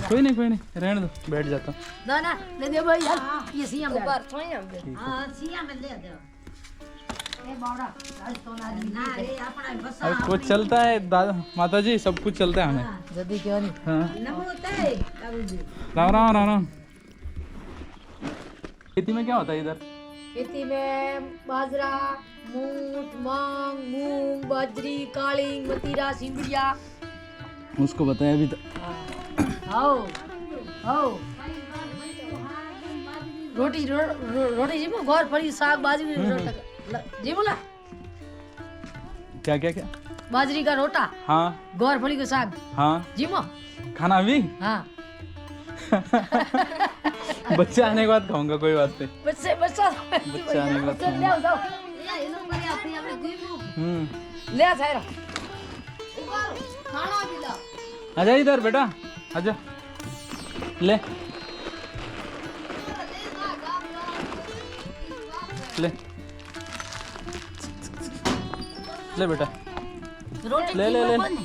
कोई नहीं रहने दो, बैठ जाता हूँ। ना ले दे भाई यार, ये सीएम ऊपर थोड़ी हम दे। हां सीएम ले दे ए बड़ा राजस्थान ना रे अपना बसा अरे कुछ चलता है दादा माता जी, सब कुछ चलता है हमें। जल्दी क्यों नहीं? हाँ नमोते बाबूजी राम। खेती में क्या होता है इधर? खेती में बाजरा, मूंग, बाजरी, कालिंग, मतीरा, सिंबड़िया। उसको बताया अभी तक। आओ रोटी जीमो घर पड़ी साग बाजरी रोटा जीमोला क्या बाजरी का रोटा, हाँ घर फली का साग हाँ जीमो। खाना अभी? हाँ बच्चे आने के बाद खाऊंगा, कोई बात नहीं। बच्चा आने के बाद जाओ ले आ सायरा खाना दिला। आजा इधर बेटा, आजा ले बेटा, रोटी ले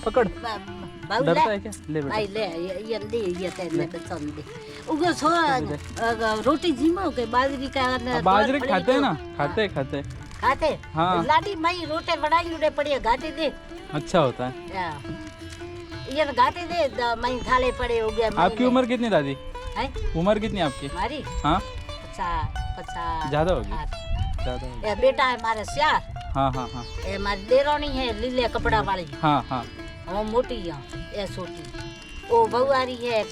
पकड़। डरता है क्या? ले बेटा। आई ले ये तेरे पसंद दे उगे सो रोटी जीमो के बाजरी का बाजरे खाते हैं ना? खाते हाँ। लाडी मई रोटे बनाई उड़े पड़ी घाटे दे। अच्छा होता है। ये घाटे दे मई थाले पड़े हो गया। आपकी उम्र कितनी दादी? है उम्र कितनी आपकी? हमारी हाँ 50 ज्यादा होगी। ये बेटा है हमारे श्यार। हाँ ये हमारी देरानी है लीले कपड़ा वाली। हाँ वो मोटी है ये छोटी। वो बहुआरी है एक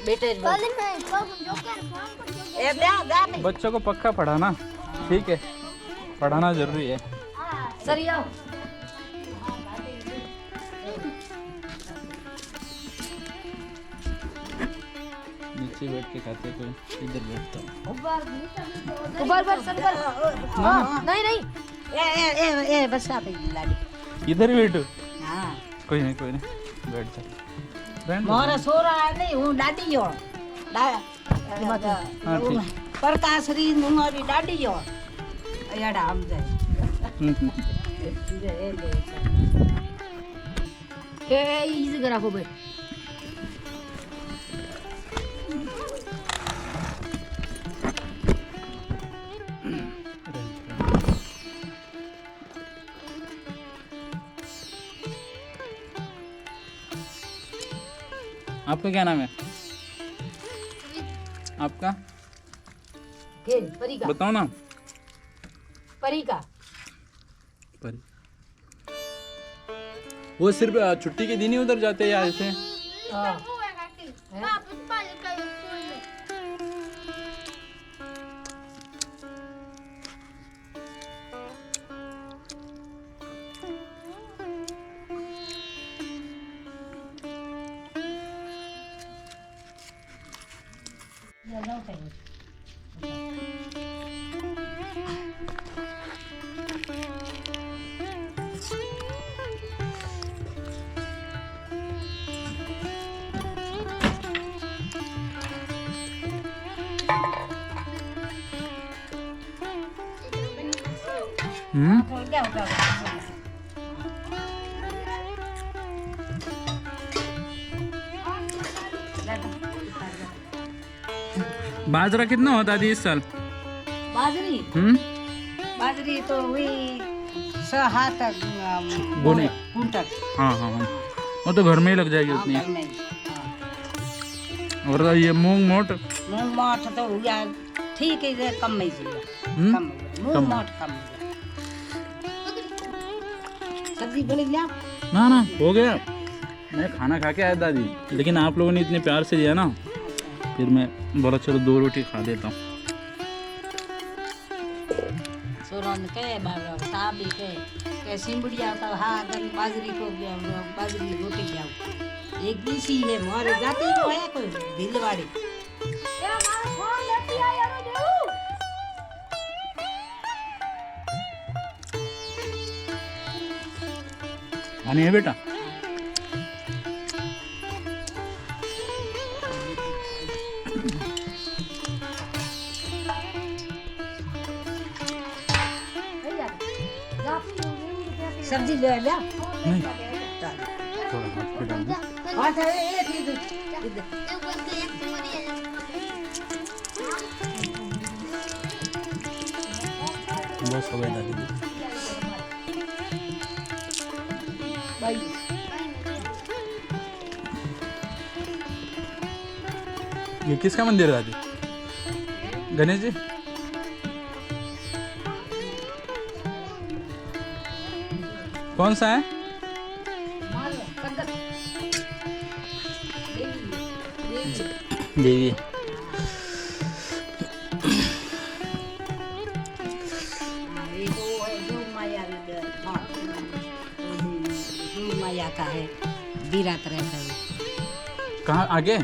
बेटे बच्चों को पक्का पढ़ाना, ठीक है, पढ़ाना जरूरी है। सर आओ नीचे बैठ के खाते, कोई इधर बैठता हूँ। ऊपर सर नहीं ए बस आप लाडी इधर ही बैठो। हां कोई नहीं बैठ जा। मोरा सोरा नहीं हूँ डाडी हो हाँ ठीक। प्रकाशरी नुमारी डाडी हो याडा हम जाए इजी करा को भाई। आपका क्या नाम है? आपका परी का बताओ ना। परी का परी। वो सिर्फ छुट्टी के दिन ही उधर जाते हैं या ऐसे? हाँ बाजरा कितना होता है इस साल? बाजरी बाजरी तो हुई 6 हाथ बोने कुंटल। हाँ वो तो घर में ही लग जाएगी उतनी। और ये मूंग मोट तो हो गया ठीक है, कम में जी कम मूंग मोट कम। सब्जी बन गया ना हो गया। मैं खाना खा के आया दादी, लेकिन आप लोगों ने इतने प्यार से दिया ना, फिर मैं बोला चलो 2 रोटी खा देता हूँ। सोरन के साबी के सिंबड़िया तो हाँ बाजरी को बाजरी रोटी जाओ एक देसी है मोरे जाती को है कोई भिलवाड़ी। खानी है बेटा? सब्जी ले लिया नहीं थोड़ा हाथ पे डाल दो। हाँ तो ये इधर इधर बस हो गया दादी। भाई ये किसका मंदिर है दादी? गणेश जी? कौन सा है? देवी। माया का है विराट रहता है कहाँ आगे?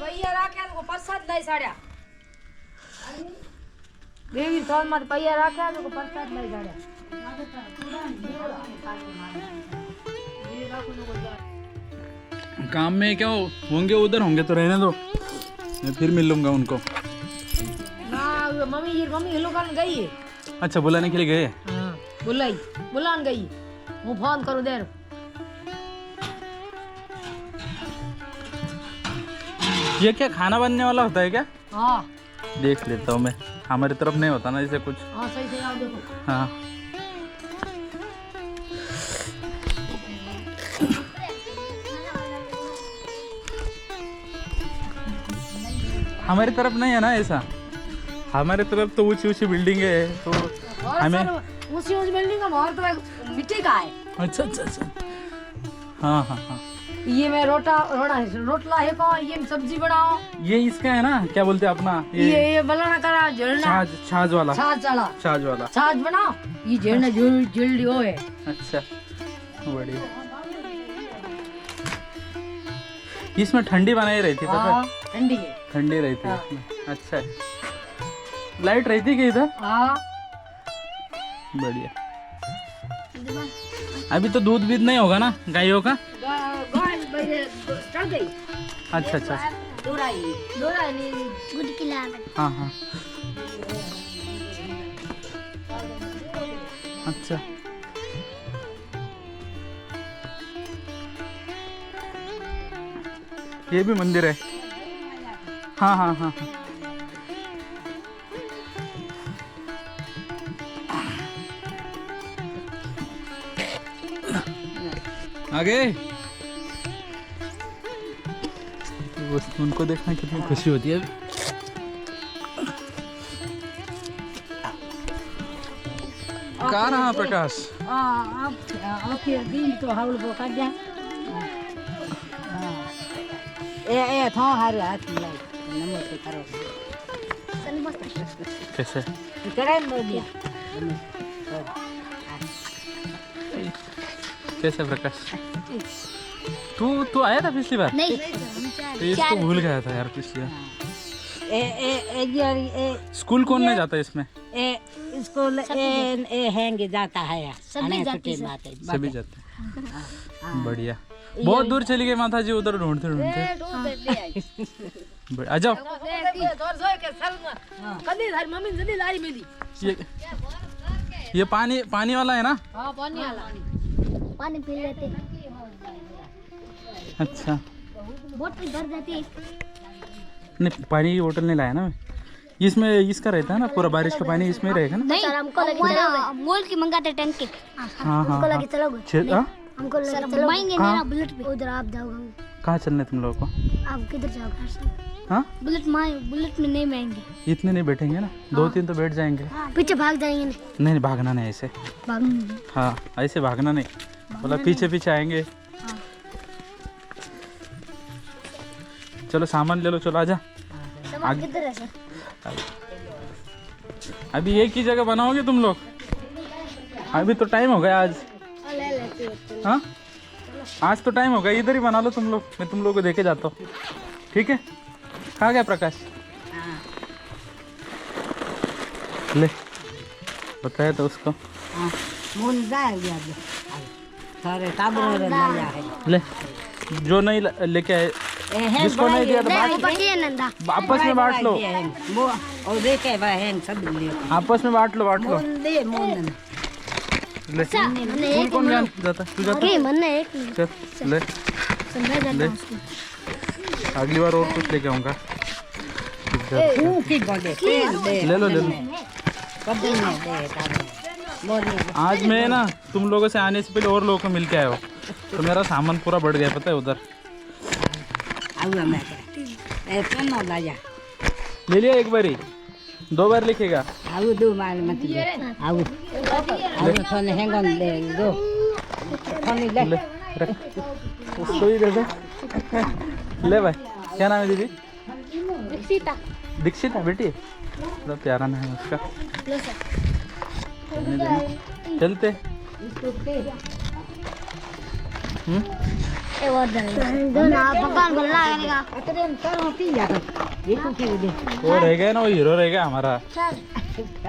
भैया राख्या तो प्रसाद लाई साड्या देवी थोड़ मत भैया राख्या तो प्रसाद लाई साड्या काम में क्या होंगे उधर होंगे तो रहने दो, मैं फिर मिल लूंगा उनको। ना मम्मी ये लोग गई है। अच्छा बुलाने के लिए गए? हाँ बुलान गई वो फोन करो देर। ये क्या खाना बनने वाला होता है क्या? हाँ देख लेता हूँ मैं, हमारी तरफ नहीं होता ना जैसे कुछ। हाँ सही से आप देखो। हाँ हमारी तरफ नहीं है ना ऐसा, हमारी तरफ तो ऊंची ऊंची बिल्डिंग है तो हमें ऊंची बिल्डिंग का बाहर तो मिट्टी का है। अच्छा अच्छा अच्छा हाँ हाँ हाँ ये मैं रोटला है कौन ये सब्जी बनाओ। ये इसका है ना क्या बोलते हैं अपना ये बनाना करा झेलना छाछ वाला छाछ वाला छाछ बनाओ। ये झेलना झेल वो है। अच्छा बढ़िया। इसमें ठंडी बनाई रहती है पता है? ठंडी है ठंडी रहती है इसमें। अच्छा है। लाइट रहती है इधर? हाँ बढ़िया। अभी तो दूध भी नहीं होगा ना गायों का? चढ़ गई। अच्छा अच्छा हाँ हाँ अच्छा ये भी मंदिर है। हाँ हाँ हाँ हाँ आगे उनको देखना कितनी खुशी होती है। कहाँ रहा प्रकाश? आपके दिन तो हाउल को काट जा ए था हर हाथ लाई नमस्ते करो कैसे करे मोदिया कैसे प्रकाश? तू आया था पिछली बार? नहीं तो इसको भूल गया था यार पिछली बार। ए स्कूल कौन नहीं जाता इसमें? स्कूल ए हैंगे जाता है यार सभी जाते सभी जाते हैं। बढ़िया। बहुत दूर चली गई माता जी उधर ढूंढते ढूंढते। आ जाओ। ये पानी वाला है ना? हाँ पानी वाला पानी पी लेते हैं। अच्छा बोतल भर जाती है। नहीं पानी की बोतल नहीं लाया ना मैं। इसमें इसका रहता है ना पूरा बारिश का पानी इसमें रहेगा ना? नहीं हमको लगे मोल की मंगाते टैंक के। हाँ हाँ लगे चलोगे? हमको लगे घुमाएंगे मेरा बुलेट पे। उधर आप जाओगे। कहाँ चलने तुम लोगों को? आप किधर जाओगे? हाँ बुलेट में नहीं आएंगे। इतने नहीं बैठेंगे ना, 2-3 तो बैठ जाएंगे। पीछे भाग जाएंगे। नहीं भागना नहीं ऐसे। हाँ ऐसे भागना नहीं, बोला पीछे पीछे आएंगे। चलो सामान ले लो, चलो आजा। किधर है सर? अभी एक ही जगह बनाओगे तुम लोग? अभी तो टाइम हो गया आज। ले लेते हाँ आज तो टाइम हो गया, इधर ही बना लो तुम लोग, मैं तुम लोग को देके जाता हूँ, ठीक है? कहाँ गया प्रकाश? हाँ ले बताया तो उसको। हाँ मुन जाए गया सारे टाबर लाया है। ले जो नहीं लेके आए, जिसको नहीं दिया तो आपस में बांट लो, वो और देखे भाई हैं सब ले आपस में बांट लो, बांट लो। मुन दे मुन ले कौन जान जाता, तू जाता चल ले ले, अगली बार और कुछ लेके आऊँगा। की बोले तेल दे ले लो ले लो। कभी नहीं दे टाबर बोले आज मैं ना तुम लोगों से आने से पहले और लोगों को मिल के आया हो, तो मेरा सामान पूरा बढ़ गया पता है उधर। आऊँ मैं ए पेन लाया ले लिया एक बार ही, 2 बार लिखेगा। आऊँ दो माल मत ले आऊँ थोने हैंगन ले दो थोने ले ले रख, उसको ही दे दे। ले भाई, क्या नाम है दीदी? दीक्षिता। दीक्षिता बेटी, बड़ा प्यारा नाम है उसका। चलने देना। चलते वो रह गया ना, वो हीरो रह गया हमारा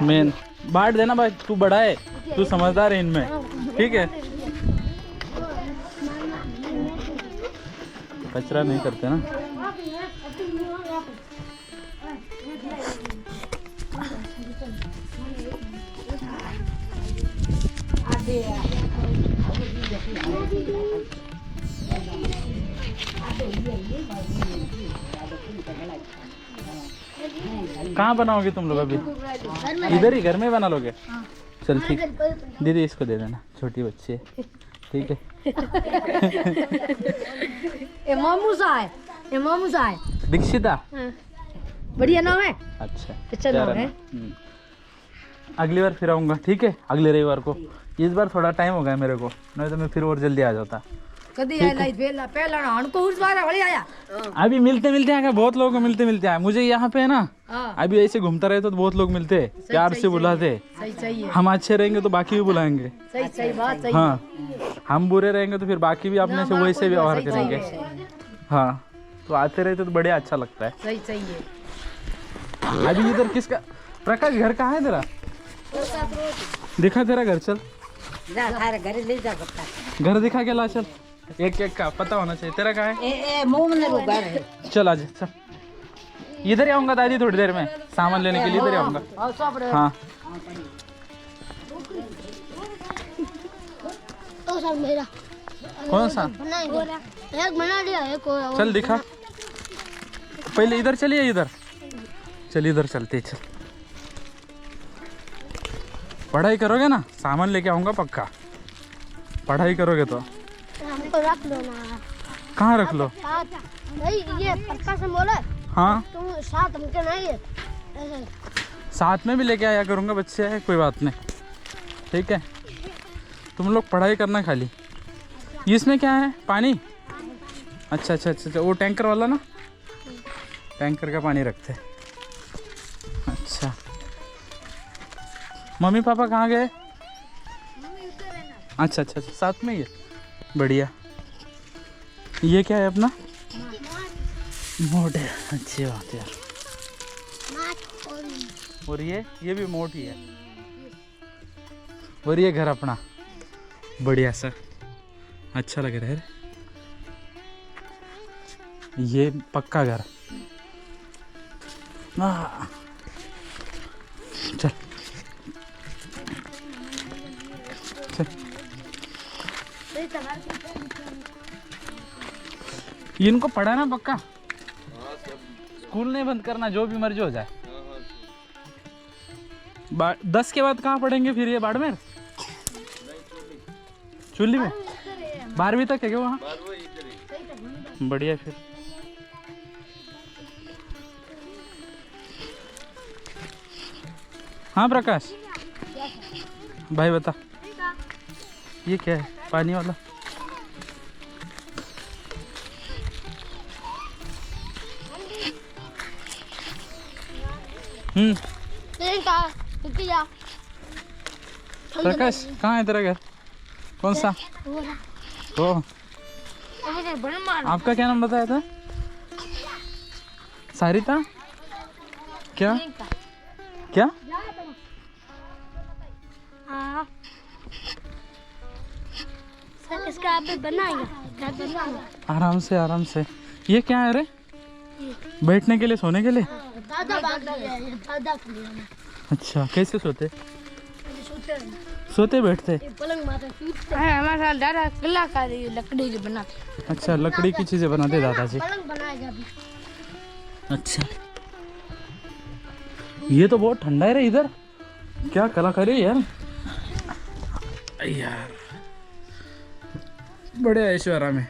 मेन। बांट देना भाई, तू बड़ा है, तू समझदार है इनमें, ठीक है? कचरा नहीं करते ना। कहाँ बनाओगे तुम लोग अभी? इधर ही घर में बना लोगे? चल ठीक, दीदी इसको दे देना, छोटी बच्ची है, ठीक है? ये मामू सा है, ये मामू सा है। दीक्षिता बढ़िया नाम है। अच्छा अच्छा नाम है। अगली बार फिर आऊँगा, ठीक है? अगले रविवार को। इस बार थोड़ा टाइम हो गया मेरे को, नहीं तो मैं फिर और जल्दी आ जाता। कदी आया लाइट पहला पहला ना हमको उस बार वाले आया। अभी मिलते मिलते आया, बहुत लोगों को मिलते मिलते आया। मुझे यहाँ पे है ना, अभी ऐसे घूमता रहे तो बहुत लोग मिलते, प्यार से बुलाते। सही सही है, हम अच्छे रहेंगे तो बाकी भी बुलाएंगे। सही सही बात सही। हाँ हम बुरे रहेंगे तो फिर बाकी भी अपने से वैसे व्यवहार करेंगे। हाँ तो आते रहते तो बढ़िया अच्छा लगता है। सही सही है। अभी इधर किसका? प्रकाश घर कहाँ है तेरा? दिखा तेरा घर, चल जा थारे घर ले जा बता घर दिखा के ला, चल एक एक का पता होना चाहिए। तेरा कहाँ है? ए मुंह में घर है। चल आजा, चल इधर ही आऊँगा दादी, थोड़ी देर में सामान लेने के लिए इधर ही आऊँगा। हाँ तो सर मेरा कौन सा? एक बना लिया, एक और। चल दिखा, पहले इधर चलिए, इधर चल, इधर चलते चल। पढ़ाई करोगे ना, सामान लेके आऊँगा पक्का। पढ़ाई करोगे तो हमको रख लो ना। कहाँ रख लो? नहीं ये पक्का से बोले। हाँ तुम साथ हमके नहीं है ऐसे। साथ में भी लेके आया करूँगा, बच्चे है कोई बात नहीं, ठीक है? तुम लोग पढ़ाई करना खाली। इसमें क्या है? पानी? अच्छा अच्छा अच्छा, वो टैंकर वाला ना, टैंकर का पानी रखते हैं। अच्छा मम्मी पापा कहाँ गए? अच्छा अच्छा अच्छा, साथ में ही है, बढ़िया। ये क्या है अपना? मोट है, अच्छी बात है यार। और ये भी मोट ही है। और ये घर अपना बढ़िया सा, अच्छा लग रहा है। ये पक्का घर। चल चल, इनको पढ़ाना पक्का, स्कूल नहीं बंद करना, जो भी मर्जी हो जाए। 10 के बाद कहाँ पढ़ेंगे फिर ये? बाड़मेर चुल्ली में 12वीं तक है क्या वहाँ? बढ़िया फिर। हाँ प्रकाश भाई बता, ये क्या है? पानी वाला? प्रकाश कहाँ है तेरा घर? कौन सा? ओ आपका क्या नाम बताया था? सारिता? क्या क्या? हाँ सर इसका आप भी बनाएगा। आराम से आराम से। ये क्या है रे? बैठने के लिए, सोने के लिए? दादा अच्छा, कैसे सोते? सोते बैठते? पलंग हमारे साथ दादा कलाकारी लकड़ी की बनाते। अच्छा, लकड़ी की चीजें बनाते दादाजी। पलंग बनाएगा अभी। अच्छा, ये तो बहुत ठंडा है रे इधर। क्या कलाकारी है यार। यार बड़े ऐश्वर्या में।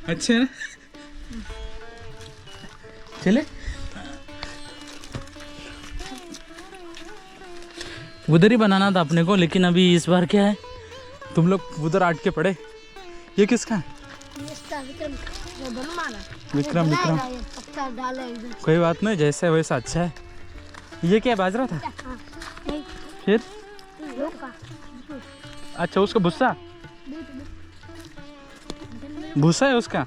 अच्छे ना? चले उधर ही बनाना था अपने को, लेकिन अभी इस बार क्या है, तुम लोग उधर आट के पड़े। ये किसका है? विक्रम विक्रम। कोई बात नहीं, जैसे वैसा अच्छा है। ये क्या बाजरा था? फिर अच्छा, उसका भूसा भूसा है उसका।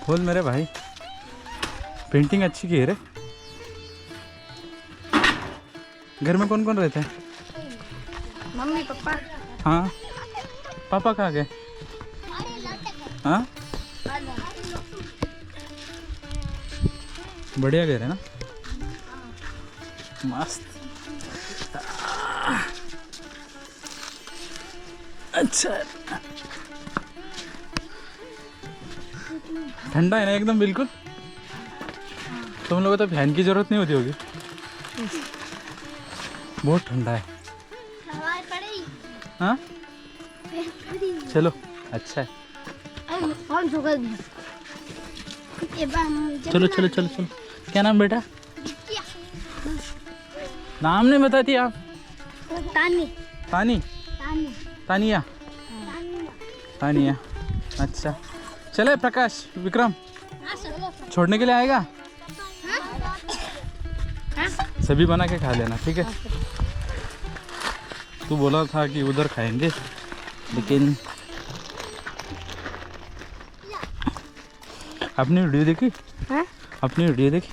बोल मेरे भाई, पेंटिंग अच्छी की है रे। घर में कौन कौन रहते हैं? Mummy papa. हाँ, पापा कहाँ गए? हाँ, बढ़िया घर है ना, मस्त। अच्छा, ठंडा है ना एकदम बिल्कुल। तुम लोगों को तो फैन की जरूरत नहीं होती होगी, बहुत ठंडा है। हाँ चलो, अच्छा है। चलो चलो चलो चलो। क्या नाम बेटा? नाम नहीं बताती आप? तानी। तानी? तानी। तानिया? तानिया, अच्छा। चले प्रकाश, विक्रम छोड़ने के लिए आएगा? सभी बना के खा लेना, ठीक है? तू बोला था कि उधर खाएंगे, लेकिन अपनी वीडियो देखी? अपनी वीडियो देखी?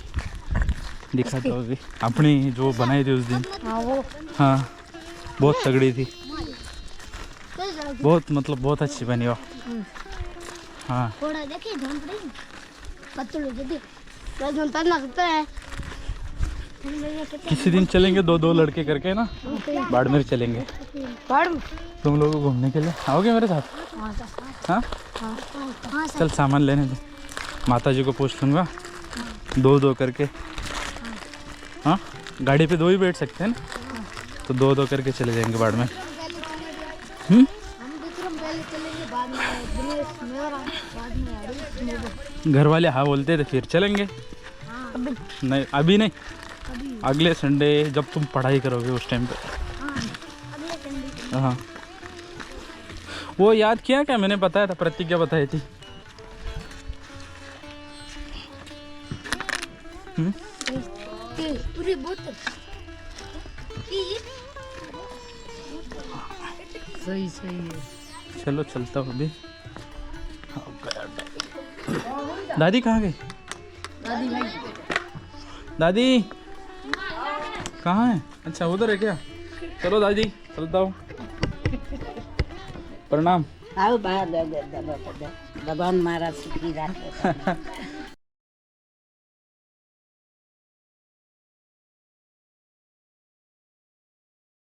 दिखा तो अभी अपनी जो बनाई थी उस दिन। हाँ, बहुत तगड़ी थी, बहुत मतलब बहुत अच्छी बनी हो। हाँ, थोड़ा देखिए ध्यान पड़ेगी पत्तल जल्दी राजन तन्ना सकता है। किसी दिन चलेंगे दो लड़के करके ना, बाड़मेर चलेंगे। तुम लोगों को घूमने के लिए आओगे मेरे साथ? हाँ चल, सामान लेने दे, माता जी को पूछ लूँगा, दो करके। हाँ, गाड़ी पे दो ही बैठ सकते हैं ना, तो दो करके चले जाएंगे बाड़मेर। घर वाले हाँ बोलते थे फिर चलेंगे। नहीं अभी नहीं, अगले संडे जब तुम पढ़ाई करोगे उस टाइम पे। हाँ, वो याद किया क्या मैंने बताया था, प्रतिज्ञा बताई थी? पूरी बोतल सही सही है। चलो चलता हूँ अभी। दादी कहाँ गई? दादी भाई दादी कहाँ है? अच्छा उधर है क्या? चलो दादी, चलता हूँ। प्रणाम। आओ बाहर भगवान महाराज सुखी रखे।